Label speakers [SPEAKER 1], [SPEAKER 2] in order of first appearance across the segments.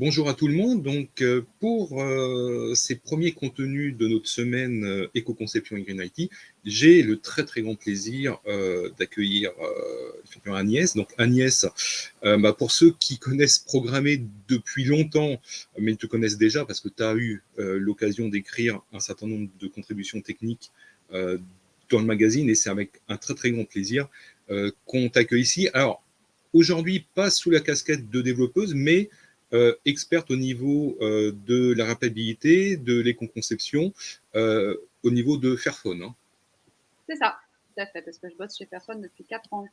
[SPEAKER 1] Bonjour à tout le monde. Donc, pour ces premiers contenus de notre semaine éco-conception et Green IT, j'ai le très très grand plaisir d'accueillir effectivement Agnès. Donc Agnès, pour ceux qui connaissent programmer depuis longtemps, mais te connaissent déjà parce que tu as eu l'occasion d'écrire un certain nombre de contributions techniques dans le magazine, et c'est avec un très très grand plaisir qu'on t'accueille ici. Alors, aujourd'hui, pas sous la casquette de développeuse, mais experte au niveau de la rappelabilité, de l'éco-conception, au niveau de Fairphone. Hein.
[SPEAKER 2] C'est ça, tout à fait, parce que je bosse chez Fairphone depuis 4 ans.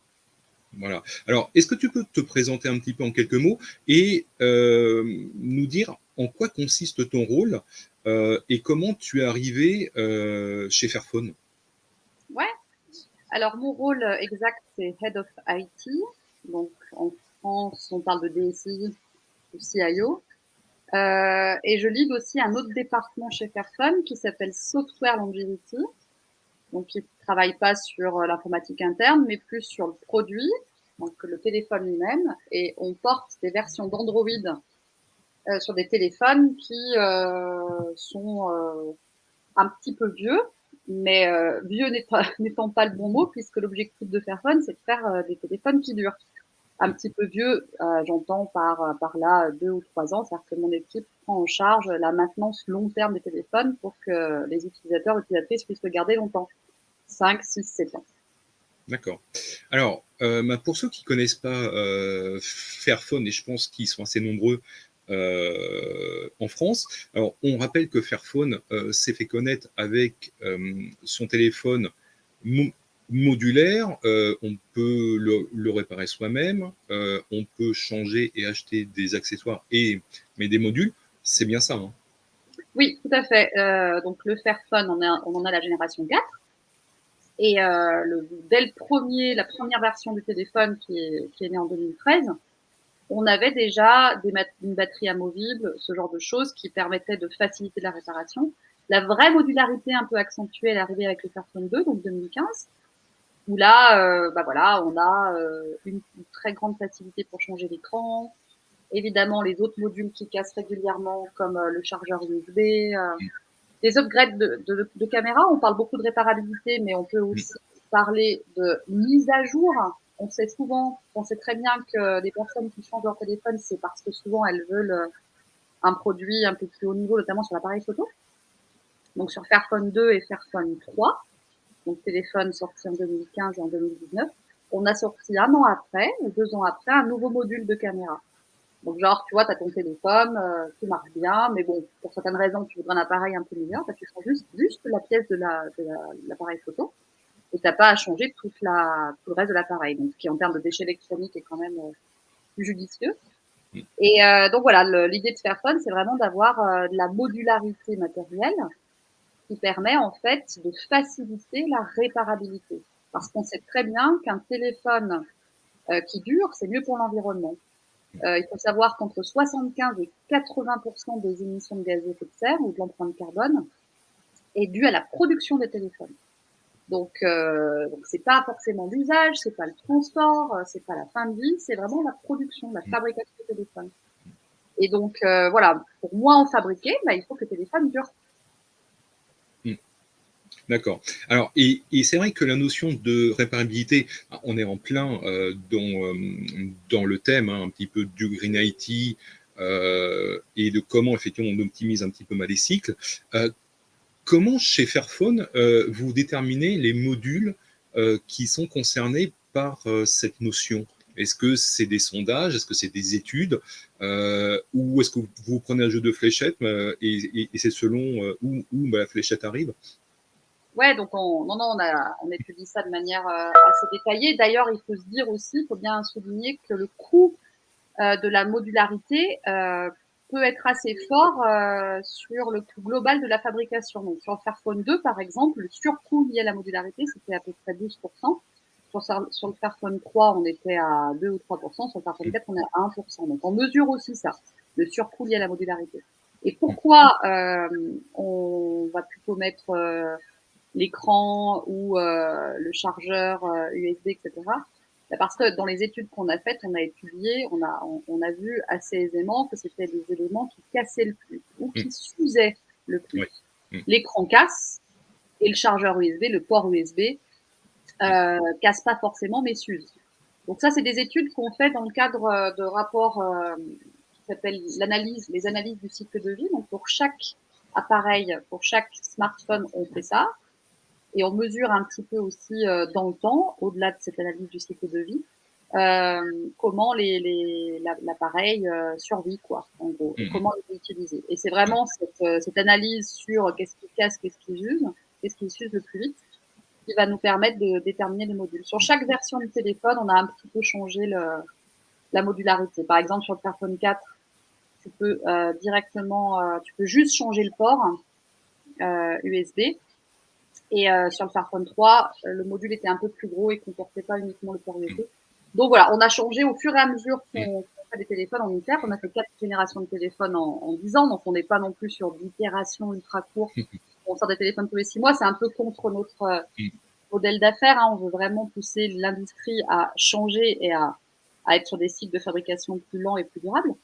[SPEAKER 1] Voilà. Alors, est-ce que tu peux te présenter un petit peu en quelques mots et nous dire en quoi consiste ton rôle et comment tu es arrivé chez Fairphone?
[SPEAKER 2] Ouais, alors mon rôle exact, c'est Head of IT. Donc en France, on parle de DSI ou CIO. Et je lead aussi un autre département chez Fairphone qui s'appelle Software Longevity. Donc qui ne travaille pas sur l'informatique interne, mais plus sur le produit, donc le téléphone lui-même. Et on porte des versions d'Android sur des téléphones qui sont un petit peu vieux, mais vieux n'étant pas le bon mot, puisque l'objectif de Fairphone, c'est de faire des téléphones qui durent. Un petit peu vieux, j'entends par là 2 ou 3 ans, c'est-à-dire que mon équipe prend en charge la maintenance long terme des téléphones pour que les utilisateurs, utilisatrices puissent le garder longtemps, 5, 6, 7 ans.
[SPEAKER 1] D'accord. Alors, pour ceux qui ne connaissent pas Fairphone, et je pense qu'ils sont assez nombreux en France, alors on rappelle que Fairphone s'est fait connaître avec son téléphone modulaire. On peut le réparer soi-même, on peut changer et acheter des accessoires mais des modules. C'est bien ça, hein?
[SPEAKER 2] Oui, tout à fait. Donc le Fairphone, on en a la génération 4. Et dès la première version du téléphone qui est née en 2013, on avait déjà une batterie amovible, ce genre de choses qui permettaient de faciliter la réparation. La vraie modularité un peu accentuée, elle est arrivée avec le Fairphone 2, donc 2015, où là, voilà, on a une très grande facilité pour changer l'écran. Évidemment, les autres modules qui cassent régulièrement, comme le chargeur USB, des upgrades de caméra. On parle beaucoup de réparabilité, mais on peut aussi parler de mise à jour. On sait très bien que les personnes qui changent leur téléphone, c'est parce que souvent elles veulent un produit un peu plus haut niveau, notamment sur l'appareil photo. Donc sur Fairphone 2 et Fairphone 3, donc téléphone sorti en 2015 et en 2019, on a sorti 1 an après ou 2 ans après un nouveau module de caméra. Donc genre, tu vois, tu as ton téléphone, tout marche bien, mais bon, pour certaines raisons, tu voudrais un appareil un peu meilleur, bah, tu changes juste la pièce de l'appareil photo, et t'as pas à changer tout le reste de l'appareil, donc ce qui en termes de déchets électroniques est quand même plus judicieux. Et donc voilà, l'idée de Fairphone, c'est vraiment d'avoir de la modularité matérielle qui permet en fait de faciliter la réparabilité. Parce qu'on sait très bien qu'un téléphone qui dure, c'est mieux pour l'environnement. Il faut savoir qu'entre 75 et 80% des émissions de gaz à effet de serre ou de l'empreinte carbone est due à la production des téléphones. Donc c'est pas forcément l'usage, c'est pas le transport, c'est pas la fin de vie, c'est vraiment la production, la fabrication des téléphones. Et donc voilà, pour moins en fabriquer, il faut que le téléphone dure.
[SPEAKER 1] D'accord. Alors, et c'est vrai que la notion de réparabilité, on est en plein dans le thème un petit peu du Green IT et de comment effectivement on optimise un petit peu les cycles. Comment chez Fairphone vous déterminez les modules qui sont concernés par cette notion? Est-ce que c'est des sondages? Est-ce que c'est des études? Ou est-ce que vous prenez un jeu de fléchettes et c'est selon où la fléchette arrive?
[SPEAKER 2] Ouais, donc on étudie ça de manière assez détaillée. D'ailleurs, il faut se dire aussi, il faut bien souligner que le coût de la modularité peut être assez fort sur le coût global de la fabrication. Donc sur le Fairphone 2, par exemple, le surcoût lié à la modularité, c'était à peu près 12%. Sur le Fairphone 3, on était à 2 ou 3%. Sur le Fairphone 4, on est à 1%. Donc on mesure aussi ça, le surcoût lié à la modularité. Et pourquoi on va plutôt mettre l'écran ou le chargeur USB, etc. Parce que dans les études qu'on a faites, on a étudié, on a vu assez aisément que c'était des éléments qui cassaient le plus ou qui s'usaient le plus. L'écran casse et le chargeur USB, le port USB, casse pas forcément mais s'use. Donc ça, c'est des études qu'on fait dans le cadre de rapports qui s'appellent les analyses du cycle de vie. Donc pour chaque appareil, pour chaque smartphone, on fait ça. Et on mesure un petit peu aussi dans le temps, au-delà de cette analyse du cycle de vie, comment l'appareil survit, quoi, en gros, et comment il est utilisé. Et c'est vraiment cette analyse sur qu'est-ce qui casse, qu'est-ce qui s'use le plus vite, qui va nous permettre de déterminer les modules. Sur chaque version du téléphone, on a un petit peu changé la modularité. Par exemple, sur le Fairphone 4, tu peux tu peux juste changer le port USB. Et sur le Fairphone 3, le module était un peu plus gros et comportait pas uniquement le port USB. Donc voilà, on a changé au fur et à mesure qu'on fait des téléphones en ITER. On a fait 4 générations de téléphones en 10 ans, donc on n'est pas non plus sur d'itération ultra courte. On sort des téléphones tous les 6 mois, c'est un peu contre notre modèle d'affaires. Hein. On veut vraiment pousser l'industrie à changer et à être sur des cycles de fabrication plus lents et plus durables.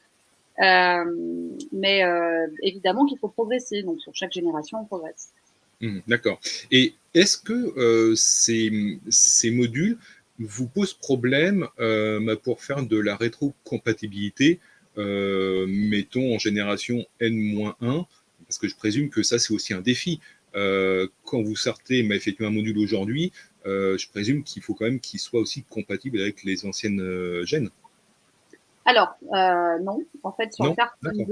[SPEAKER 2] Mais évidemment qu'il faut progresser. Donc sur chaque génération, on progresse.
[SPEAKER 1] D'accord. Et est-ce que ces modules vous posent problème pour faire de la rétrocompatibilité, mettons en génération N-1, parce que je présume que ça, c'est aussi un défi. Quand vous sortez effectivement un module aujourd'hui, je présume qu'il faut quand même qu'il soit aussi compatible avec les anciennes gènes.
[SPEAKER 2] Alors, non. En fait, sur le Fairphone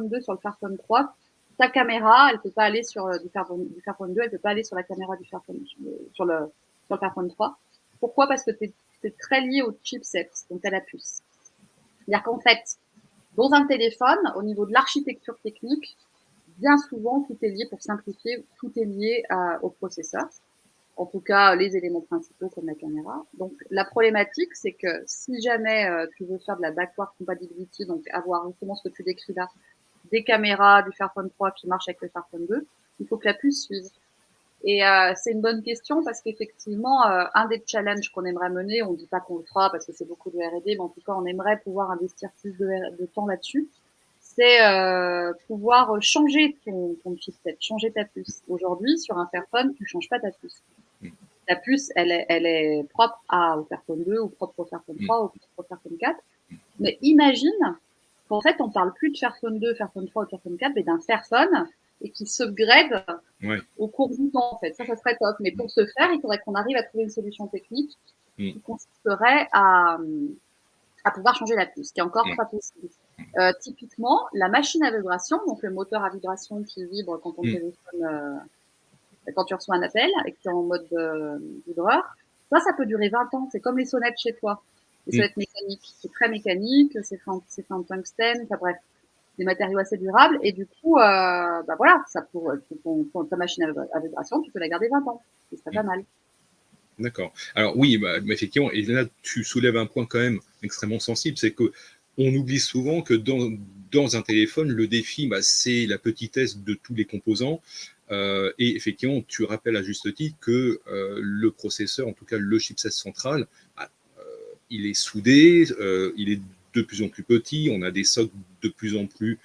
[SPEAKER 2] 2, sur le Fairphone 3, ta caméra, elle peut pas aller sur du Fairphone 2, elle peut pas aller sur la caméra du Fairphone, sur le Fairphone 3. Pourquoi? Parce que c'est très lié au chipset, donc à la puce. C'est-à-dire qu'en fait, dans un téléphone, au niveau de l'architecture technique, bien souvent, tout est lié, pour simplifier, tout est lié au processeur. En tout cas, les éléments principaux comme la caméra. Donc, la problématique, c'est que si jamais tu veux faire de la backward compatibility, donc avoir justement ce que tu décris là, des caméras du Fairphone 3 qui marchent avec le Fairphone 2, il faut que la puce suive. Et c'est une bonne question parce qu'effectivement, un des challenges qu'on aimerait mener, on ne dit pas qu'on le fera parce que c'est beaucoup de R&D, mais en tout cas, on aimerait pouvoir investir plus de temps là-dessus, c'est pouvoir changer ton chipset, changer ta puce. Aujourd'hui, sur un Fairphone, tu ne changes pas ta puce. La puce, elle est propre au Fairphone 2, ou propre au Fairphone 3, ou propre au Fairphone 4. Mais imagine qu'en fait, on parle plus de Fairphone 2, Fairphone 3 ou Fairphone 4, mais d'un Fairphone et qui s'upgrade au cours du temps, en fait. Ça serait top. Mais pour ce faire, il faudrait qu'on arrive à trouver une solution technique qui consisterait à pouvoir changer la puce, ce qui est encore pas possible. Typiquement, la machine à vibration, donc le moteur à vibration qui vibre quand on téléphone, quand tu reçois un appel et que tu es en mode vibreur, ça peut durer 20 ans. C'est comme les sonnettes chez toi. Les sonnettes mécaniques. C'est très mécanique, c'est fait en tungstène, enfin bref, des matériaux assez durables. Et du coup, voilà, pour ta machine à vibration, tu peux la garder 20 ans. Ce serait pas mal.
[SPEAKER 1] D'accord. Alors oui, effectivement, et là tu soulèves un point quand même extrêmement sensible, c'est que on oublie souvent que dans un téléphone, le défi, c'est la petitesse de tous les composants. Et effectivement, tu rappelles à juste titre que le processeur, en tout cas le chipset central, il est soudé, il est de plus en plus petit, on a des socles de plus en plus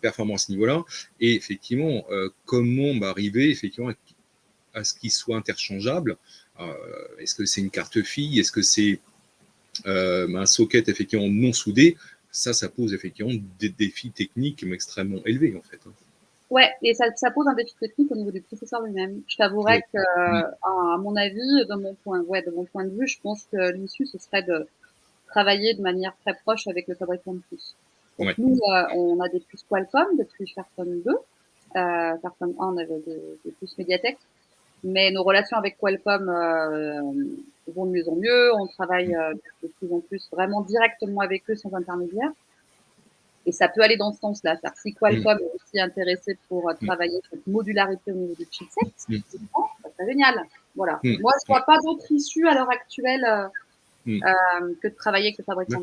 [SPEAKER 1] performants à ce niveau-là. Et effectivement, comment arriver effectivement à ce qu'il soit interchangeable? Est-ce que c'est une carte fille? Est-ce que c'est un socket effectivement non soudé? Ça pose effectivement des défis techniques extrêmement élevés en fait.
[SPEAKER 2] Ouais, et ça pose un défi technique au niveau du processeur lui-même. Je t'avouerais que, à mon avis, de mon point de vue, je pense que l'issue, ce serait de travailler de manière très proche avec le fabricant de puces. Donc nous, on a des puces Qualcomm depuis Fairphone 2. Fairphone 1, on avait des puces Mediatek. Mais nos relations avec Qualcomm vont de mieux en mieux. On travaille de plus en plus vraiment directement avec eux sans intermédiaire. Et ça peut aller dans ce sens-là. Si Qualcomm est aussi intéressé pour travailler cette modularité au niveau du chipset, ça serait génial. Voilà. Moi, je vois pas d'autre issue à l'heure actuelle que de travailler avec le fabricant.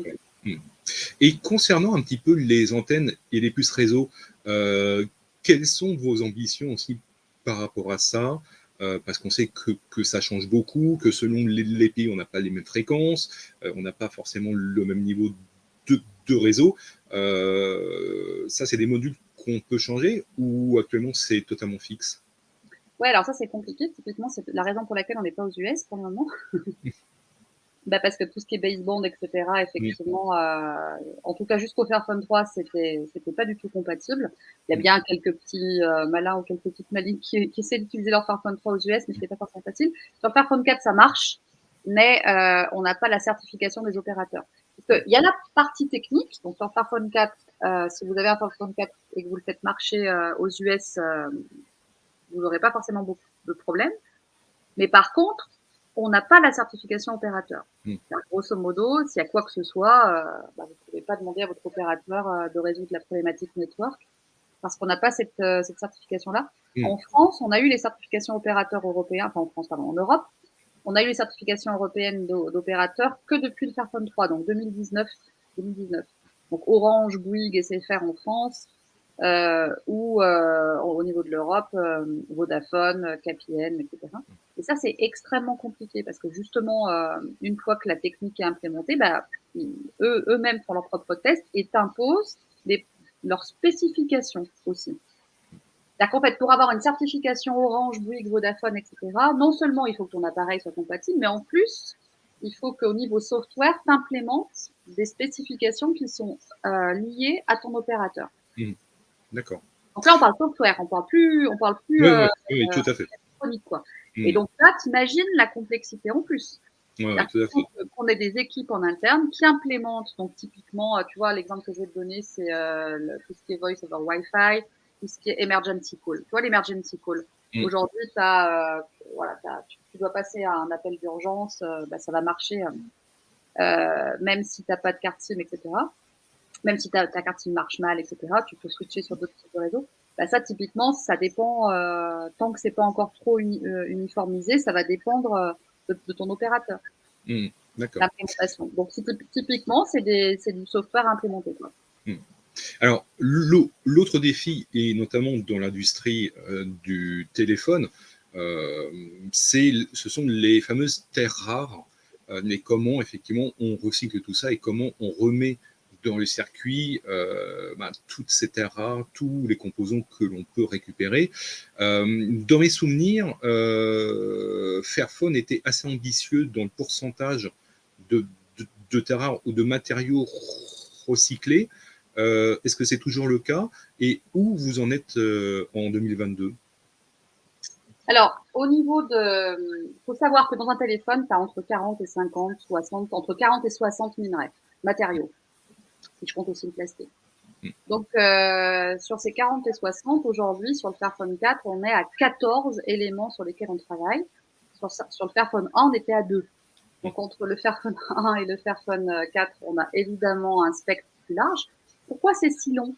[SPEAKER 1] Et concernant un petit peu les antennes et les puces réseau, quelles sont vos ambitions aussi par rapport à ça? parce qu'on sait que ça change beaucoup, que selon les pays, on n'a pas les mêmes fréquences, on n'a pas forcément le même niveau de réseau. Ça, c'est des modules qu'on peut changer ou actuellement c'est totalement fixe?
[SPEAKER 2] Ouais, alors ça, c'est compliqué. Typiquement, c'est la raison pour laquelle on n'est pas aux US pour le moment. Bah, parce que tout ce qui est baseband, etc., effectivement, en tout cas jusqu'au Fairphone 3, c'était pas du tout compatible. Il y a bien quelques petits malins ou quelques petites malines qui essaient d'utiliser leur Fairphone 3 aux US, mais c'était pas forcément facile. Sur le Fairphone 4, ça marche, mais on n'a pas la certification des opérateurs. Parce que il y a la partie technique, donc sur le Fairphone 4, si vous avez un Fairphone 4 et que vous le faites marcher aux US, vous n'aurez pas forcément beaucoup de problèmes. Mais par contre, on n'a pas la certification opérateur. Grosso modo, s'il y a quoi que ce soit, vous ne pouvez pas demander à votre opérateur de résoudre la problématique network parce qu'on n'a pas cette certification-là. En France, on a eu les certifications opérateurs européens, enfin en France, pardon, en Europe, on a eu les certifications européennes d'opérateurs que depuis le Fairphone 3, donc 2019. Donc Orange, Bouygues, SFR en France, ou au niveau de l'Europe, Vodafone, KPN, etc. Et ça, c'est extrêmement compliqué parce que justement, une fois que la technique est implémentée, eux-mêmes font leurs propres tests et t'imposent leurs spécifications aussi. C'est-à-dire qu'en fait, pour avoir une certification Orange, Bouygues, Vodafone, etc., non seulement il faut que ton appareil soit compatible, mais en plus, il faut qu'au niveau software, tu implémentes des spécifications qui sont liées à ton opérateur.
[SPEAKER 1] D'accord.
[SPEAKER 2] Donc là, on parle software, on parle plus
[SPEAKER 1] oui, tout à fait.
[SPEAKER 2] électronique, quoi. Et donc là, t'imagines la complexité en plus.
[SPEAKER 1] Ouais, tout à fait.
[SPEAKER 2] On a des équipes en interne qui implémentent, donc typiquement, tu vois, l'exemple que je vais te donner, c'est tout ce qui est voice over Wi-Fi, tout ce qui est emergency call. Tu vois, l'emergency call. Aujourd'hui, tu dois passer à un appel d'urgence, ça va marcher, même si t'as pas de carte SIM, etc. Même si ta carte SIM marche mal, etc., tu peux switcher sur d'autres types de réseaux. Ça, typiquement, ça dépend, tant que c'est pas encore trop uniformisé, ça va dépendre de ton opérateur.
[SPEAKER 1] D'accord.
[SPEAKER 2] L'implémentation. Donc, typiquement, c'est du software implémenté, quoi.
[SPEAKER 1] Alors, l'autre défi, et notamment dans l'industrie du téléphone, ce sont les fameuses terres rares, mais comment effectivement on recycle tout ça et comment on remet dans le circuit toutes ces terres rares, tous les composants que l'on peut récupérer. Dans mes souvenirs, Fairphone était assez ambitieux dans le pourcentage de terres rares ou de matériaux recyclés. Est-ce que c'est toujours le cas? Et où vous en êtes en 2022?
[SPEAKER 2] Alors, au niveau de... Il faut savoir que dans un téléphone, tu as entre 40 et 50, 60, entre 40 et 60 minerais, matériaux, si je compte aussi le plastique. Donc, sur ces 40 et 60, aujourd'hui, sur le Fairphone 4, on est à 14 éléments sur lesquels on travaille. Sur le Fairphone 1, on était à 2. Donc, entre le Fairphone 1 et le Fairphone 4, on a évidemment un spectre plus large. Pourquoi c'est si long?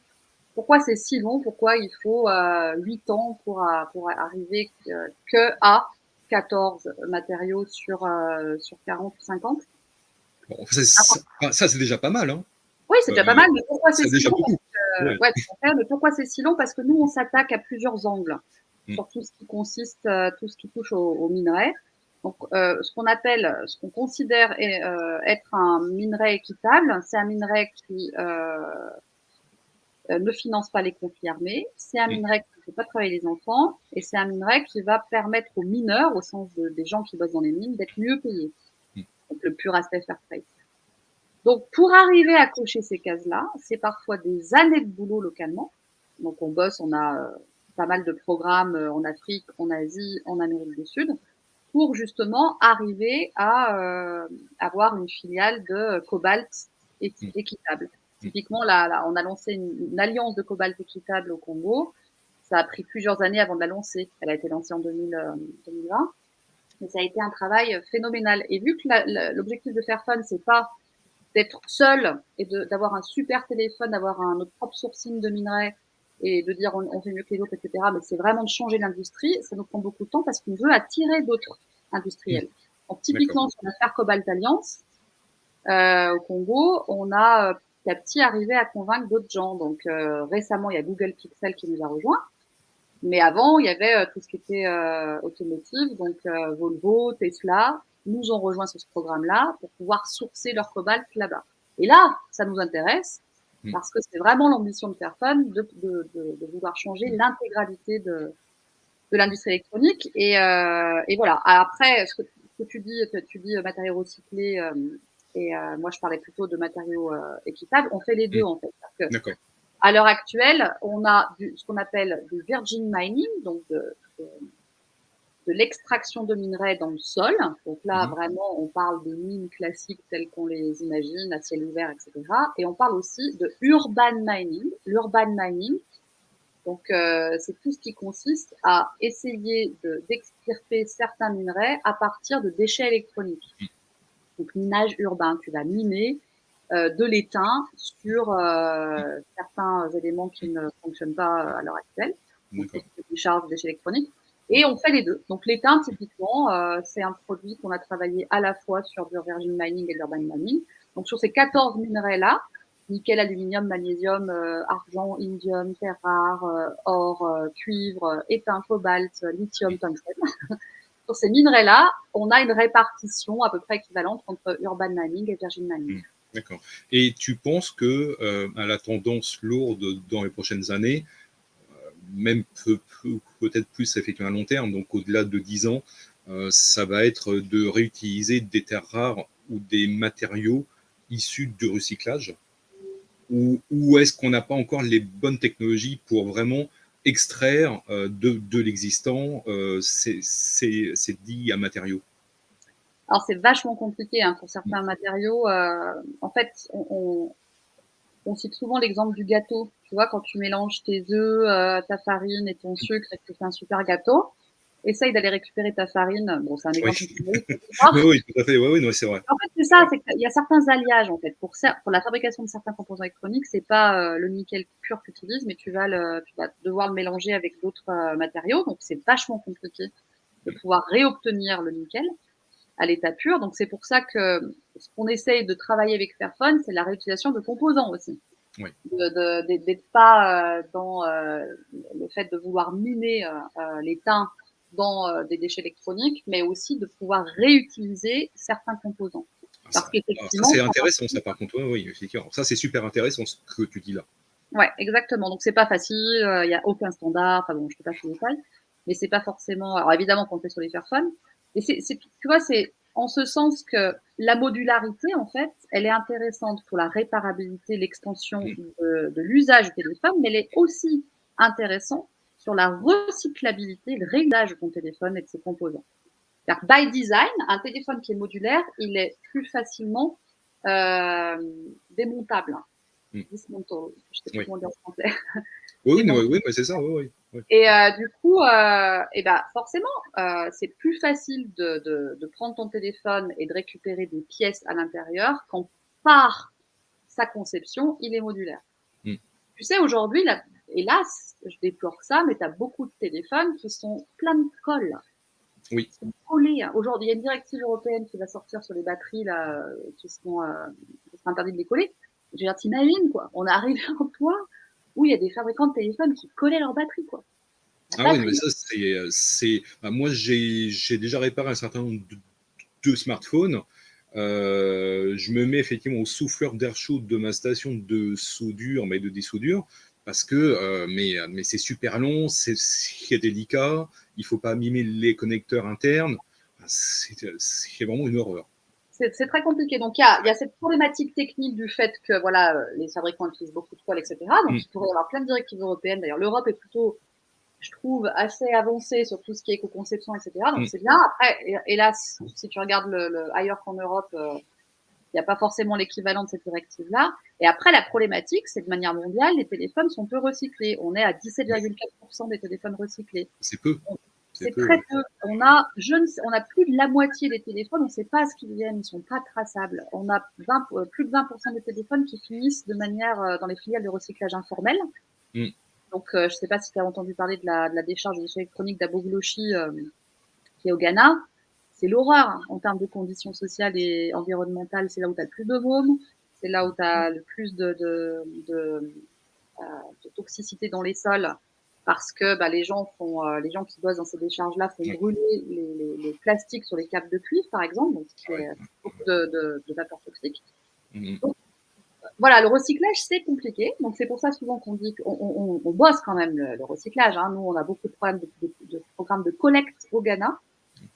[SPEAKER 2] Pourquoi c'est si long? Pourquoi il faut 8 ans pour arriver que à 14 matériaux sur 40 ou 50?
[SPEAKER 1] Bon, ça c'est déjà pas mal. Hein.
[SPEAKER 2] Oui, c'est déjà pas mal, mais pourquoi c'est si long?
[SPEAKER 1] Ouais,
[SPEAKER 2] mais pourquoi c'est si long? Parce que nous, on s'attaque à plusieurs angles sur tout ce qui consiste, tout ce qui touche au minerai. Donc, ce qu'on considère être un minerai équitable, c'est un minerai qui ne finance pas les conflits armés, c'est un minerai qui ne fait pas travailler les enfants, et c'est un minerai qui va permettre aux mineurs, au sens des gens qui bossent dans les mines, d'être mieux payés. Donc, le pur aspect fair trade. Donc, pour arriver à cocher ces cases-là, c'est parfois des années de boulot localement. Donc, on bosse, on a pas mal de programmes en Afrique, en Asie, en Amérique du Sud, pour justement arriver à avoir une filiale de cobalt équitable. Typiquement, là, on a lancé une alliance de cobalt équitable au Congo. Ça a pris plusieurs années avant de la lancer. Elle a été lancée en 2020. Mais ça a été un travail phénoménal. Et vu que l'objectif de Fairphone, c'est pas d'être seul et d'avoir un super téléphone, d'avoir notre propre sourcing de minerais et de dire on fait mieux que les autres, etc. Mais c'est vraiment de changer l'industrie. Ça nous prend beaucoup de temps parce qu'on veut attirer d'autres industriels. Donc, typiquement, sur l'affaire Cobalt Alliance, au Congo, on a petit à petit arrivé à convaincre d'autres gens. Donc, récemment, il y a Google Pixel qui nous a rejoints. Mais avant, il y avait tout ce qui était automotive, donc Volvo, Tesla, nous ont rejoint sur ce programme-là pour pouvoir sourcer leur cobalt là-bas. Et là, ça nous intéresse parce que c'est vraiment l'ambition de Fairphone de vouloir changer l'intégralité de l'industrie électronique. Et voilà. Après, ce que tu dis matériaux recyclés et moi je parlais plutôt de matériaux équitables. On fait les deux en fait. Parce que
[SPEAKER 1] D'accord.
[SPEAKER 2] à l'heure actuelle, on a ce qu'on appelle du virgin mining, donc de l'extraction de minerais dans le sol. Donc là, vraiment, on parle des mines classiques telles qu'on les imagine, à ciel ouvert, etc. Et on parle aussi de urban mining. L'urban mining, donc c'est tout ce qui consiste à essayer d'extirper certains minerais à partir de déchets électroniques. Donc minage urbain, tu vas miner de l'étain sur certains éléments qui ne fonctionnent pas à l'heure actuelle, donc tout ce qui décharge de déchets électroniques. Et on fait les deux. Donc l'étain, typiquement, c'est un produit qu'on a travaillé à la fois sur du virgin mining et de l'urban mining. Donc sur ces 14 minerais-là, nickel, aluminium, magnésium, argent, indium, terre rare, or, cuivre, étain, cobalt, lithium, tungstène. Sur ces minerais-là, on a une répartition à peu près équivalente entre urban mining et virgin mining.
[SPEAKER 1] D'accord. Et tu penses que à la tendance lourde dans les prochaines années, même peut-être plus effectivement à long terme, donc au-delà de 10 ans, ça va être de réutiliser des terres rares ou des matériaux issus du recyclage? Ou est-ce qu'on n'a pas encore les bonnes technologies pour vraiment extraire de l'existant ces dits à matériaux?
[SPEAKER 2] Alors c'est vachement compliqué hein, pour certains matériaux. En fait, on cite souvent l'exemple du gâteau. Tu vois, quand tu mélanges tes œufs, ta farine et ton sucre et que tu fais un super gâteau, essaye d'aller récupérer ta farine. Bon, c'est un exemple
[SPEAKER 1] oui. Oui, tout à fait. Oui, non, c'est vrai.
[SPEAKER 2] En fait, c'est ça, c'est qu'il y a certains alliages, en fait. Pour la fabrication de certains composants électroniques, c'est pas le nickel pur que tu utilises, mais tu vas devoir le mélanger avec d'autres matériaux. Donc, c'est vachement compliqué de pouvoir réobtenir le nickel à l'état pur. Donc, c'est pour ça que ce qu'on essaye de travailler avec Fairphone, c'est la réutilisation de composants aussi.
[SPEAKER 1] Oui.
[SPEAKER 2] D'être pas dans le fait de vouloir miner l'étain dans des déchets électroniques, mais aussi de pouvoir réutiliser certains composants. Parce
[SPEAKER 1] ça c'est intéressant, ça par contre, oui, effectivement. Ça c'est super intéressant ce que tu dis là.
[SPEAKER 2] Ouais, exactement. Donc c'est pas facile, il y a aucun standard. Enfin bon, je peux pas faire les détails, mais c'est pas forcément. Alors évidemment qu'on le fait sur les Fairphone, et tu vois, c'est en ce sens que la modularité, en fait, elle est intéressante pour la réparabilité, l'extension de l'usage du téléphone, mais elle est aussi intéressante sur la recyclabilité, le réglage de ton téléphone et de ses composants. C'est-à-dire, by design, un téléphone qui est modulaire, il est plus facilement démontable. Dismantle, je sais pas comment dire en français.
[SPEAKER 1] Oui, c'est ça, oui.
[SPEAKER 2] Et du coup, et ben forcément, c'est plus facile de prendre ton téléphone et de récupérer des pièces à l'intérieur quand par sa conception, il est modulaire. Tu sais, aujourd'hui, hélas, je déplore ça, mais tu as beaucoup de téléphones qui sont pleins de colle.
[SPEAKER 1] Oui.
[SPEAKER 2] Ils sont collés. Aujourd'hui, il y a une directive européenne qui va sortir sur les batteries là, qui sera interdit de les coller. Je veux dire, t'imagines quoi. On est arrivé à un point où il y a des fabricants de téléphones qui collaient leurs batteries quoi.
[SPEAKER 1] Ah oui, mais ça c'est. Moi j'ai déjà réparé un certain nombre de smartphones. Je me mets effectivement au souffleur d'air chaud de ma station de soudure, mais de dissoudure, parce que mais c'est super long, c'est délicat, il faut pas mimer les connecteurs internes, c'est vraiment une horreur.
[SPEAKER 2] C'est très compliqué. Donc, il y a cette problématique technique du fait que voilà, les fabricants utilisent beaucoup de colle, etc. Donc, il pourrait y avoir plein de directives européennes. D'ailleurs, l'Europe est plutôt, je trouve, assez avancée sur tout ce qui est éco-conception, etc. Donc, c'est bien. Après, hélas, si tu regardes ailleurs qu'en Europe, il n'y a pas forcément l'équivalent de cette directive-là. Et après, la problématique, c'est de manière mondiale, les téléphones sont peu recyclés. On est à 17,4% des téléphones recyclés.
[SPEAKER 1] C'est peu.
[SPEAKER 2] C'est très peu. On a plus de la moitié des téléphones, on ne sait pas ce qu'ils viennent, ils ne sont pas traçables. On a plus de 20% des téléphones qui finissent de manière dans les filiales de recyclage informel. Donc, je ne sais pas si tu as entendu parler de la décharge de déchets électroniques d'Abogloshi, qui est au Ghana. C'est l'horreur hein, en termes de conditions sociales et environnementales. C'est là où tu as le plus de mômes, c'est là où tu as le plus de toxicité dans les sols. parce que les gens qui bossent dans ces décharges-là font brûler les plastiques sur les câbles de cuivre, par exemple, donc ce qui est beaucoup de vapeur toxique. Donc, voilà, le recyclage, c'est compliqué. Donc, c'est pour ça souvent qu'on dit qu'on bosse quand même le recyclage. Hein. Nous, on a beaucoup de problèmes de programmes de collecte au Ghana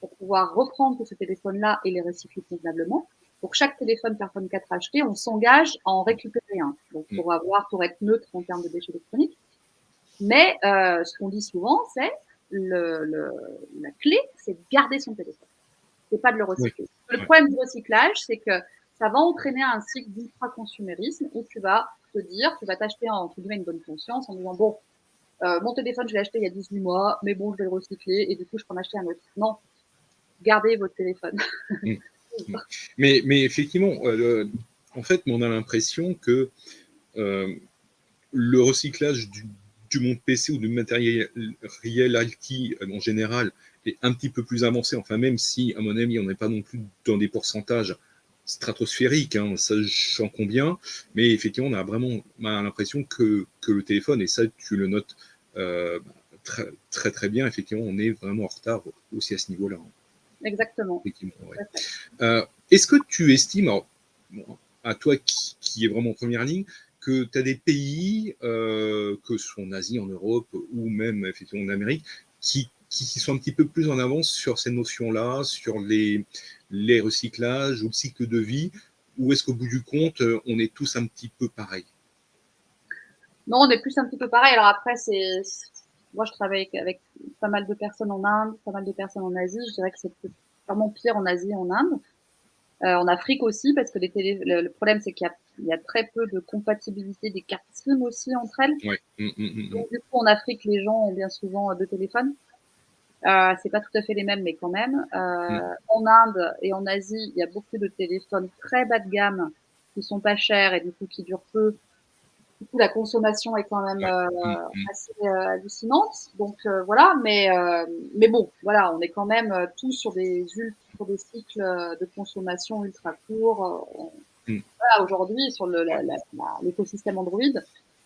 [SPEAKER 2] pour pouvoir reprendre tous ces téléphones-là et les recycler convenablement. Pour chaque téléphone Fairphone 4 acheté, on s'engage à en récupérer un. Donc, pour être neutre en termes de déchets électroniques. Mais ce qu'on dit souvent, c'est la clé, c'est de garder son téléphone. C'est pas de le recycler. Le problème du recyclage, c'est que ça va entraîner un cycle d'ultra-consumérisme où tu vas t'acheter entre guillemets une bonne conscience en disant bon, mon téléphone, je l'ai acheté il y a 18 mois, mais bon, je vais le recycler et du coup, je peux en acheter un autre. Non, gardez votre téléphone.
[SPEAKER 1] Mais effectivement, en fait, on a l'impression que le recyclage du monde PC ou du matériel IT en général est un petit peu plus avancé. Enfin, même si, à mon avis, on n'est pas non plus dans des pourcentages stratosphériques, hein, ça j'en conviens, mais effectivement, on a vraiment l'impression que le téléphone, et ça tu le notes très, très très bien, effectivement, on est vraiment en retard aussi à ce niveau-là.
[SPEAKER 2] Exactement.
[SPEAKER 1] Est-ce que tu estimes, alors, à toi qui est vraiment en première ligne, que tu as des pays, que ce soit en Asie, en Europe ou même effectivement en Amérique, qui sont un petit peu plus en avance sur ces notions-là, sur les recyclages ou le cycle de vie, ou est-ce qu'au bout du compte, on est tous un petit peu pareil?
[SPEAKER 2] Non, on est plus un petit peu pareil. Alors après, moi, je travaille avec pas mal de personnes en Inde, pas mal de personnes en Asie. Je dirais que c'est vraiment pire en Asie et en Inde. En Afrique aussi, parce que le problème, c'est qu'il y a très peu de compatibilité des cartes SIM aussi entre elles. Donc, du coup, en Afrique, les gens ont bien souvent deux téléphones. C'est pas tout à fait les mêmes, mais quand même. En Inde et en Asie, il y a beaucoup de téléphones très bas de gamme qui sont pas chers et du coup qui durent peu. Du coup, la consommation est quand même assez hallucinante. Donc voilà, mais bon, voilà, on est quand même tous sur des cycles de consommation ultra courts. Voilà, aujourd'hui, sur l'écosystème Android,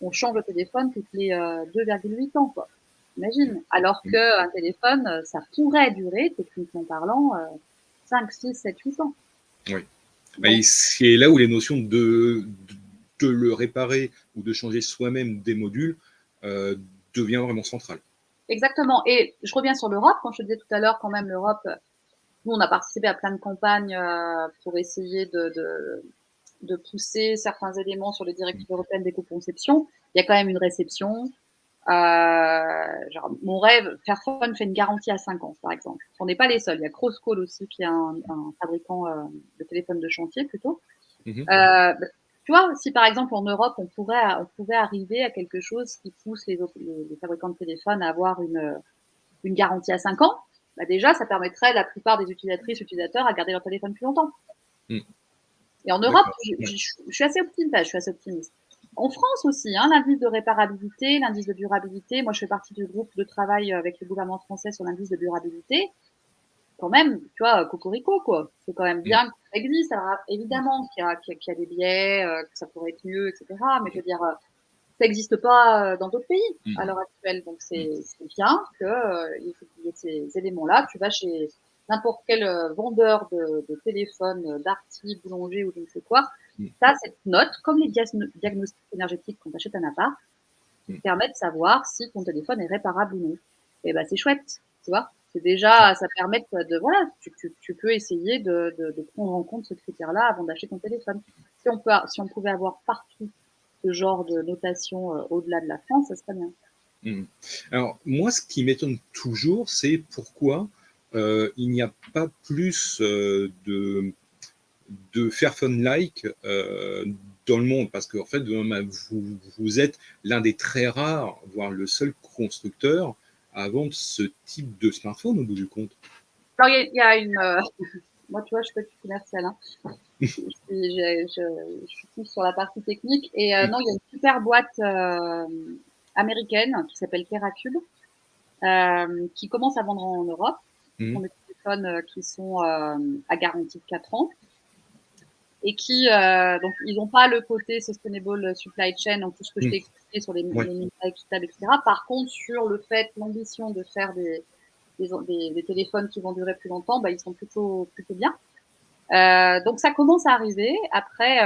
[SPEAKER 2] on change de téléphone toutes les 2,8 ans, quoi. Imagine. Alors qu'un téléphone, ça pourrait durer, techniquement parlant, 5, 6, 7, 8 ans.
[SPEAKER 1] Oui. Et c'est là où les notions de le réparer ou de changer soi-même des modules devient vraiment centrale.
[SPEAKER 2] Exactement. Et je reviens sur l'Europe. Quand je te disais tout à l'heure, quand même, l'Europe, nous, on a participé à plein de campagnes pour essayer de pousser certains éléments sur les directives européennes d'éco-conception. Il y a quand même une réception. Genre, mon rêve, Fairphone fait une garantie à 5 ans, par exemple. On n'est pas les seuls. Il y a Crosscall aussi, qui est un fabricant de téléphones de chantier, plutôt. Tu vois, si par exemple en Europe, on pouvait arriver à quelque chose qui pousse les fabricants de téléphones à avoir une garantie à 5 ans, déjà, ça permettrait à la plupart des utilisateurs à garder leur téléphone plus longtemps. Et en Europe, je suis assez optimiste. En France aussi, hein, l'indice de réparabilité, l'indice de durabilité. Moi, je fais partie du groupe de travail avec le gouvernement français sur l'indice de durabilité. Quand même, tu vois, cocorico, quoi. C'est quand même bien que ça existe. Alors, évidemment qu'il y a des biais, que ça pourrait être mieux, etc. Mais je veux dire, ça n'existe pas dans d'autres pays à l'heure actuelle. Donc, c'est bien qu'il y ait ces éléments-là. Tu vas chez n'importe quel vendeur de téléphone, d'arty, boulanger ou je ne sais quoi. Tu as cette note, comme les diagnostics énergétiques quand tu achètes un appart, qui te permet de savoir si ton téléphone est réparable ou non. Et ben, c'est chouette, tu vois. C'est déjà, ça permet voilà, tu peux essayer de prendre en compte ce critère-là avant d'acheter ton téléphone. Si on pouvait avoir partout ce genre de notation au-delà de la France, ça serait bien.
[SPEAKER 1] Alors, moi, ce qui m'étonne toujours, c'est pourquoi il n'y a pas plus de Fairphone-like dans le monde, parce qu'en fait, vous êtes l'un des très rares, voire le seul constructeur à vendre ce type de smartphone au bout du compte.
[SPEAKER 2] Alors, il y a une... moi, tu vois, je suis pas du commercial. Hein. je suis plus sur la partie technique. Et non, il y a une super boîte américaine qui s'appelle TerraCube, qui commence à vendre en Europe. Ce sont des téléphones qui sont à garantie de 4 ans. et qui, donc, ils n'ont pas le côté sustainable supply chain, donc tout ce que je t'ai expliqué sur les médias équitables, etc. Par contre, sur le fait, l'ambition de faire des téléphones qui vont durer plus longtemps, bah, ils sont plutôt bien. Donc ça commence à arriver. Après,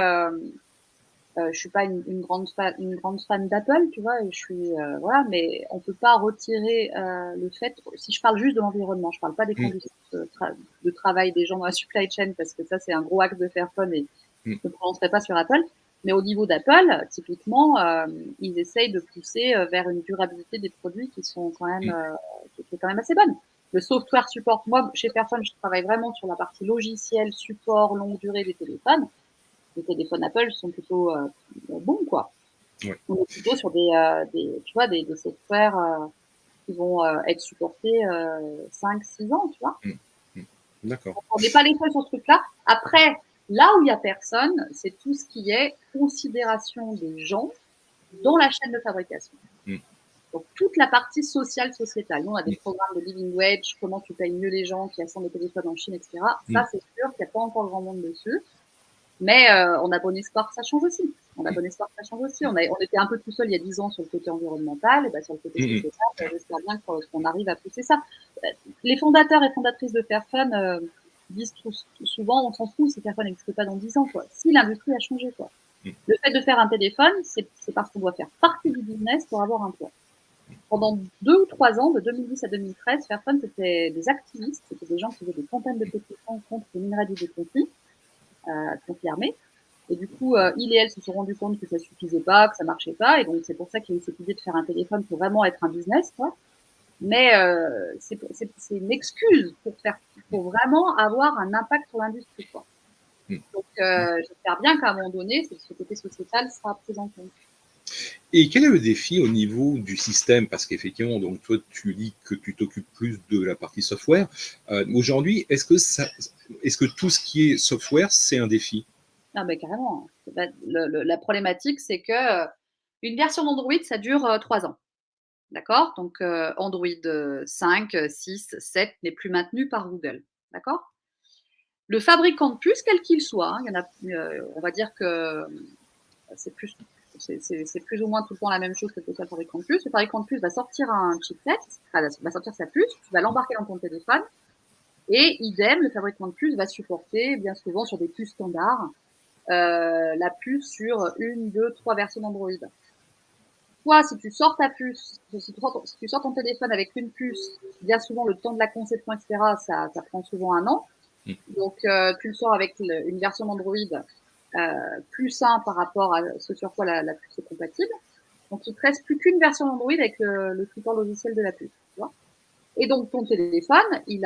[SPEAKER 2] je suis pas une grande fan d'Apple, tu vois. Je suis voilà, mais on peut pas retirer le fait. Si je parle juste de l'environnement, je parle pas des conditions de travail des gens dans la supply chain, parce que ça c'est un gros axe de Fairphone et je ne prononcerai pas sur Apple. Mais au niveau d'Apple, typiquement, ils essayent de pousser vers une durabilité des produits qui sont quand même qui est quand même assez bonne. Le software support, moi chez Fairphone, je travaille vraiment sur la partie logiciel, support, longue durée des téléphones. Les téléphones Apple sont plutôt bons, quoi.
[SPEAKER 1] Ouais.
[SPEAKER 2] On est plutôt sur tu vois, des softwares qui vont être supportés 5-6 ans, tu vois.
[SPEAKER 1] D'accord.
[SPEAKER 2] Donc, on n'est pas les seuls sur ce truc-là. Après, là où il n'y a personne, c'est tout ce qui est considération des gens dans la chaîne de fabrication. Donc, toute la partie sociale, sociétale. Nous, on a des programmes de living wage, comment tu payes mieux les gens qui assemblent des téléphones en Chine, etc. Ça, c'est sûr qu'il n'y a pas encore grand monde dessus. Mais on a bon espoir que ça change aussi. On était un peu tout seul il y a 10 ans sur le côté environnemental, et ben sur le côté sociétal, j'espère bien qu'on arrive à pousser ça. Les fondateurs et fondatrices de Fairphone disent souvent, on s'en fout si Fairphone n'existe pas dans 10 ans, quoi. Si l'industrie a changé, quoi. Le fait de faire un téléphone, c'est parce qu'on doit faire partie du business pour avoir un poids. Pendant 2 ou 3 ans, de 2010 à 2013, Fairphone, c'était des activistes, c'était des gens qui faisaient des campagnes de pétitions contre les minerais du conflit armés. Et du coup, il et elle se sont rendus compte que ça suffisait pas, que ça marchait pas. Et donc, c'est pour ça qu'il y a eu cette idée de faire un téléphone pour vraiment être un business, quoi. Mais c'est une excuse pour vraiment avoir un impact sur l'industrie, quoi. Donc, j'espère bien qu'à un moment donné, ce côté sociétal sera pris en compte.
[SPEAKER 1] Et quel est le défi au niveau du système? Parce qu'effectivement, donc toi, tu dis que tu t'occupes plus de la partie software. Aujourd'hui, est-ce que tout ce qui est software, c'est un défi?
[SPEAKER 2] Ah, mais carrément. La problématique, c'est que une version d'Android, ça dure 3 ans. D'accord? Donc, Android 5, 6, 7 n'est plus maintenu par Google. D'accord? Le fabricant de puces, quel qu'il soit, hein, il y en a, on va dire que c'est plus, c'est plus ou moins tout le temps la même chose que le fabricant de puces. Le fabricant de puces va sortir un chipset, va sortir sa puce, tu vas l'embarquer dans ton téléphone, et idem, le fabricant de puces va supporter, bien souvent sur des puces standards, la puce sur 1, 2, 3 versions d'Android. Toi, si tu sors ta puce, si tu sors ton téléphone avec une puce, bien souvent le temps de la conception, etc., ça prend souvent 1 an. Donc, tu le sors avec une version d'Android plus simple par rapport à ce sur quoi la puce est compatible. Donc, il ne te reste plus qu'une version d'Android avec le support logiciel de la puce. Tu vois. Et donc, ton téléphone, il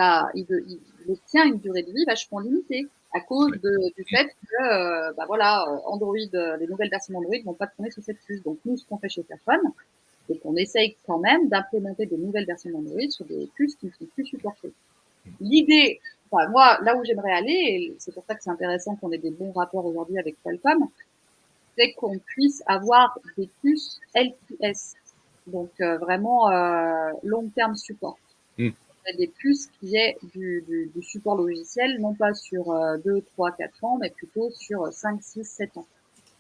[SPEAKER 2] obtient une durée de vie vachement limitée à cause du fait que, bah voilà, Android, les nouvelles versions d'Android vont pas tourner sur cette puce. Donc, nous, ce qu'on fait chez Fairphone, c'est qu'on essaye quand même d'implémenter des nouvelles versions d'Android sur des puces qui ne sont plus supportées. L'idée, enfin, moi, là où j'aimerais aller, et c'est pour ça que c'est intéressant qu'on ait des bons rapports aujourd'hui avec Qualcomm, c'est qu'on puisse avoir des puces LTS, donc vraiment long term support. Des puces qui aient du support logiciel, non pas sur 2, 3, 4 ans, mais plutôt sur 5, 6, 7 ans.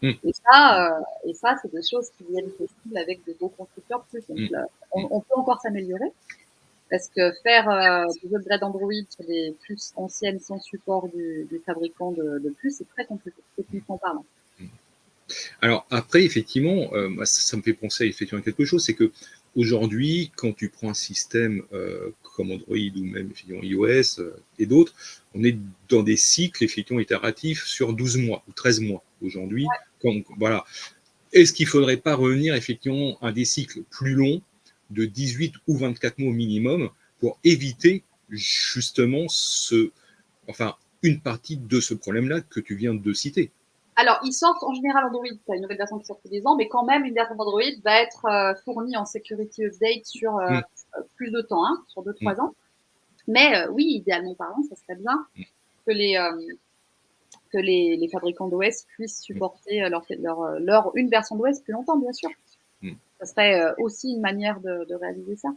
[SPEAKER 2] Et ça, c'est des choses qui viennent possibles avec des beaux constructeurs plus. Donc, on peut encore s'améliorer. Parce que faire des upgrades Android sur des puces anciennes sans support du fabricant de puces, c'est très compliqué, techniquement parlant.
[SPEAKER 1] Alors après, effectivement, ça me fait penser effectivement à quelque chose, c'est que aujourd'hui, quand tu prends un système comme Android ou même effectivement iOS et d'autres, on est dans des cycles effectivement itératifs sur 12 mois ou 13 mois aujourd'hui. Voilà. Est-ce qu'il ne faudrait pas revenir effectivement à des cycles plus longs de 18 ou 24 mois au minimum pour éviter justement une partie de ce problème-là que tu viens de citer?
[SPEAKER 2] Alors, ils sortent en général Android, tu as une nouvelle version qui sort tous les ans, mais quand même, une version d'Android va être fournie en security update sur plus de temps, hein, sur 2-3 ans. Mais oui, idéalement parlant, ça serait bien que les fabricants d'OS puissent supporter une version d'OS plus longtemps, bien sûr. Ça serait aussi une manière de réaliser ça.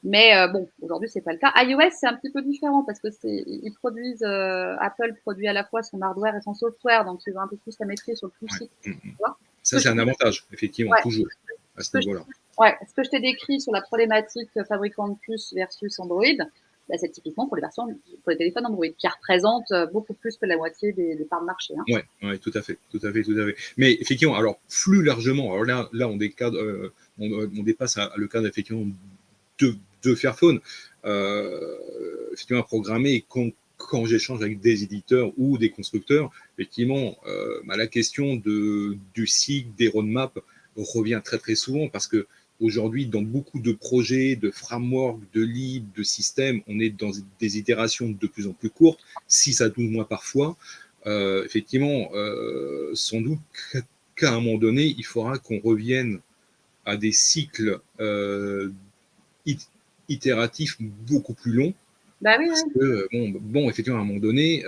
[SPEAKER 2] Mais bon, aujourd'hui, c'est pas le cas. iOS, c'est un petit peu différent parce que ils produisent, Apple produit à la fois son hardware et son software, donc ils ont un peu plus la maîtrise sur tout le
[SPEAKER 1] Ouais.
[SPEAKER 2] cycle. Tu vois?
[SPEAKER 1] Ça, c'est un avantage, effectivement,
[SPEAKER 2] Ouais,
[SPEAKER 1] toujours, à ce
[SPEAKER 2] ce que je
[SPEAKER 1] niveau-là.
[SPEAKER 2] ouais, ce que je t'ai décrit sur la problématique fabricant de puces versus Android, bah, c'est typiquement pour les téléphones Android, qui représentent beaucoup plus que la moitié des parts de marché. Hein.
[SPEAKER 1] Ouais, ouais, tout à fait, tout à fait, tout à fait. Mais effectivement, alors plus largement, alors là, on dépasse le cadre effectivement de Fairphone. Effectivement, à programmer quand j'échange avec des éditeurs ou des constructeurs, effectivement, la question du cycle, des roadmaps revient très très souvent parce que aujourd'hui, dans beaucoup de projets, de frameworks, de libres, de systèmes, on est dans des itérations de plus en plus courtes, 6 à 12 mois parfois. Effectivement, sans doute qu'à un moment donné, il faudra qu'on revienne à des cycles itératifs beaucoup plus longs.
[SPEAKER 2] Bah oui,
[SPEAKER 1] Parce
[SPEAKER 2] oui.
[SPEAKER 1] que, bon, effectivement, à un moment donné,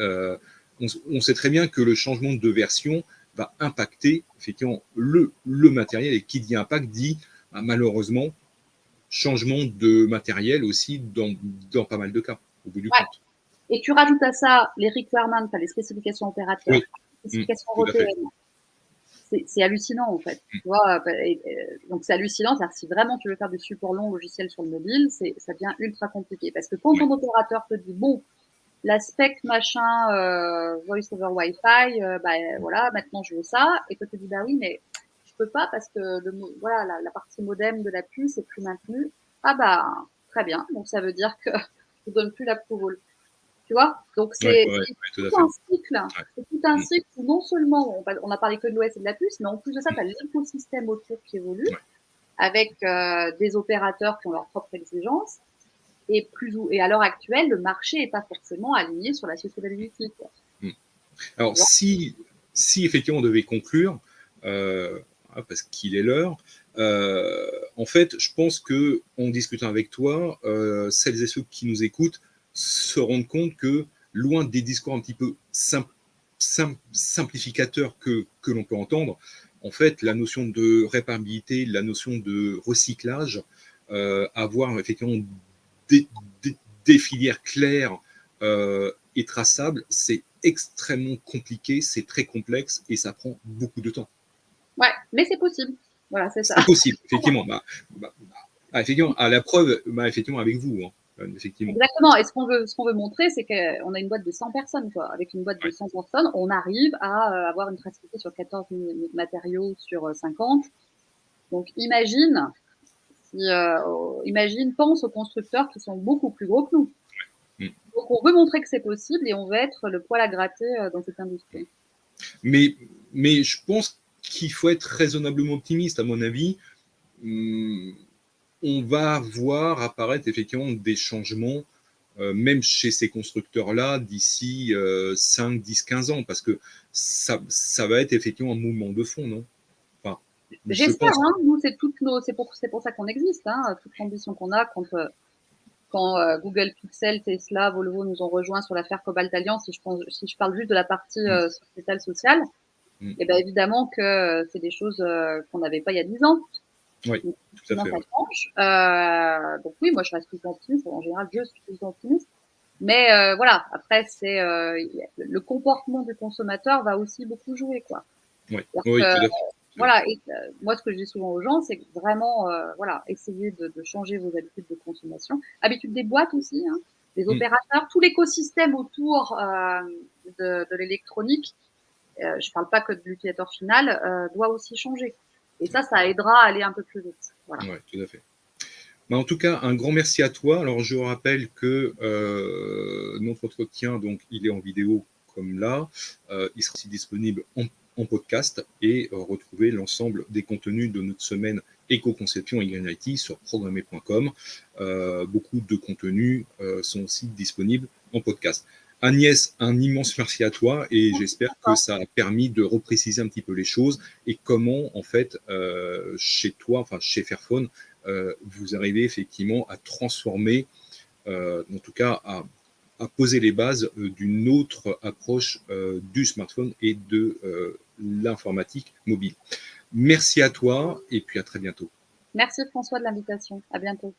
[SPEAKER 1] on sait très bien que le changement de version va impacter effectivement le matériel. Et qui dit impact dit malheureusement changement de matériel aussi dans pas mal de cas, au bout du
[SPEAKER 2] Ouais.
[SPEAKER 1] compte.
[SPEAKER 2] Et tu rajoutes à ça les requirements, les spécifications opérateurs,
[SPEAKER 1] Oui,
[SPEAKER 2] les spécifications
[SPEAKER 1] tout à fait.
[SPEAKER 2] européennes. C'est hallucinant en fait. Tu vois, donc c'est hallucinant, c'est-à-dire si vraiment tu veux faire du support long logiciel sur le mobile, ça devient ultra compliqué. Parce que quand ton opérateur te dit bon, la spec machin voice over Wi-Fi, bah voilà, maintenant je veux ça, et que tu te dis bah oui, mais je peux pas parce que voilà, la partie modem de la puce est plus maintenue. Ah bah très bien, donc ça veut dire que je donne plus l'approval. Tu vois? Donc
[SPEAKER 1] Ouais,
[SPEAKER 2] c'est
[SPEAKER 1] ouais, ouais, tout à
[SPEAKER 2] tout
[SPEAKER 1] fait.
[SPEAKER 2] un cycle.
[SPEAKER 1] Ouais.
[SPEAKER 2] C'est tout un cycle où non seulement on a parlé que de l'OS et de la puce, mais en plus de ça, tu as l'écosystème autour qui évolue
[SPEAKER 1] Ouais.
[SPEAKER 2] avec des opérateurs qui ont leurs propres exigences. Et à l'heure actuelle, le marché n'est pas forcément aligné sur la sustainability. Quoi.
[SPEAKER 1] Alors, si effectivement on devait conclure, parce qu'il est l'heure, en fait, je pense que en discutant avec toi, celles et ceux qui nous écoutent se rendent compte que loin des discours un petit peu simplificateurs que l'on peut entendre, en fait, la notion de réparabilité, la notion de recyclage, avoir effectivement des, des filières claires et traçables, c'est extrêmement compliqué, c'est très complexe et ça prend beaucoup de temps.
[SPEAKER 2] Ouais, mais c'est possible. Voilà, c'est ça.
[SPEAKER 1] C'est possible, effectivement. Effectivement, à la preuve, effectivement, avec vous, effectivement.
[SPEAKER 2] Exactement. Et ce qu'on veut montrer, c'est qu'on a une boîte de 100 personnes. Quoi. Avec une boîte de 100 personnes, on arrive à avoir une traçabilité sur 14 matériaux sur 50. Donc imagine, pense aux constructeurs qui sont beaucoup plus gros que nous. Donc on veut montrer que c'est possible et on veut être le poil à gratter dans cette industrie.
[SPEAKER 1] Mais je pense qu'il faut être raisonnablement optimiste, à mon avis. On va voir apparaître effectivement des changements, même chez ces constructeurs-là, d'ici 5, 10, 15 ans, parce que ça va être effectivement un mouvement de fond, non? Enfin, je
[SPEAKER 2] J'espère,
[SPEAKER 1] pense.
[SPEAKER 2] hein, nous, c'est pour ça qu'on existe, hein, toute l'ambition qu'on a quand Google Pixel, Tesla, Volvo nous ont rejoints sur l'affaire Cobalt Alliance, si je parle juste de la partie sociétale sociale, et ben évidemment que c'est des choses qu'on n'avait pas il y a 10 ans.
[SPEAKER 1] Oui,
[SPEAKER 2] Donc,
[SPEAKER 1] tout à fait.
[SPEAKER 2] ça change. Donc oui, moi je reste plus optimiste. En général, je suis plus optimiste. Mais voilà, après c'est le comportement du consommateur va aussi beaucoup jouer, quoi.
[SPEAKER 1] Oui, oui, tout à fait.
[SPEAKER 2] Voilà, et moi ce que je dis souvent aux gens, c'est que vraiment, voilà, essayez de changer vos habitudes de consommation, habitudes des boîtes aussi, hein, des opérateurs, tout l'écosystème autour de l'électronique. Je parle pas que de l'utilisateur final, doit aussi changer. Et ça aidera à aller un peu plus vite. Voilà.
[SPEAKER 1] Oui, tout à fait. En tout cas, un grand merci à toi. Alors, je rappelle que notre entretien, donc, il est en vidéo comme là. Il sera aussi disponible en podcast et retrouver l'ensemble des contenus de notre semaine éco-conception et Green IT sur programmer.com. Beaucoup de contenus sont aussi disponibles en podcast. Agnès, un immense merci à toi et j'espère que ça a permis de repréciser un petit peu les choses et comment, en fait, chez toi, enfin chez Fairphone, vous arrivez effectivement à transformer, en tout cas à poser les bases d'une autre approche du smartphone et de l'informatique mobile. Merci à toi et puis à très bientôt.
[SPEAKER 2] Merci François de l'invitation. À bientôt.